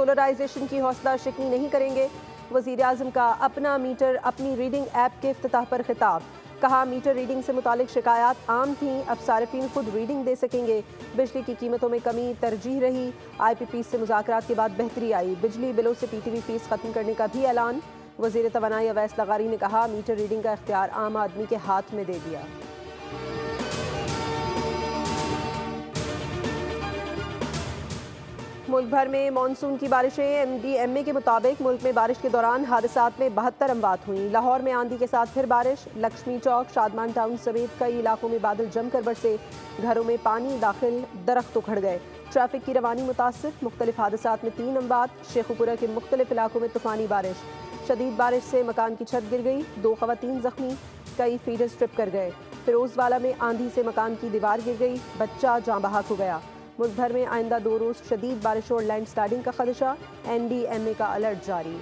Polarisation की हौसला शिकनी नहीं करेंगे। वज़ीर आज़म का अपना मीटर अपनी रीडिंग ऐप के इफ्तिताह पर खिताब। कहा, मीटर रीडिंग से मुतालिक शिकायत आम थीं, अब सारिफीन खुद रीडिंग दे सकेंगे। बिजली की कीमतों में कमी तरजीह रही। IPP से मुज़ाकरात के बाद बेहतरी आई। बिजली बिलों से PTV फीस खत्म करने का भी ऐलान। वज़ीर तवानाई अवैस लगारी ने कहा, मीटर रीडिंग का इख्तियार आम आदमी के हाथ में दे दिया। मुल्क भर में मानसून की बारिशें। MDMA के मुताबिक मुल्क में बारिश के दौरान हादसात में 72 अमवात हुई। लाहौर में आंधी के साथ फिर बारिश। लक्ष्मी चौक, शादमान टाउन समेत कई इलाकों में बादल जमकर बरसे। घरों में पानी दाखिल, दरख्त उखड़ गए। ट्रैफिक की रवानी मुतासर। मुख्तलिफ हादसात में 3 अमवात। शेखुपुरा के मुख्तलिफ इलाकों में तूफानी बारिश। शदीद बारिश से मकान की छत गिर गई। 2 खवातीन जख्मी, कई फीडर्स ट्रिप कर गए। फिरोजवाला में आंधी से मकान की दीवार गिर गई, बच्चा जाँ बहक हो गया। मुल्क भर में आइंदा 2 रोज़ शदीद बारिश और लैंड स्लाइडिंग का खदशा। NDMA का अलर्ट जारी।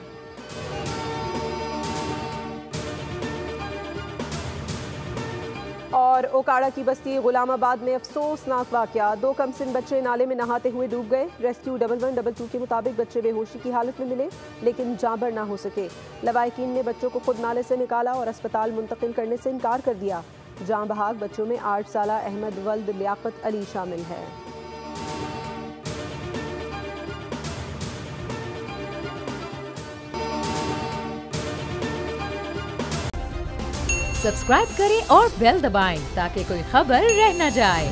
और ओकाड़ा की बस्ती गुलामाबाद में अफसोसनाक वाकया। 2 कमसिन बच्चे नाले में नहाते हुए डूब गए। रेस्क्यू 1112 के मुताबिक बच्चे बेहोशी की हालत में मिले, लेकिन जांबर ना हो सके। लवाहिकीन ने बच्चों को खुद नाले से निकाला और अस्पताल मुंतकिल करने से इनकार कर दिया। जां बहाक बच्चों में 8 साला अहमद वल्द लियाकत अली शामिल है। सब्सक्राइब करें और बेल दबाएं ताकि कोई खबर रह न जाए।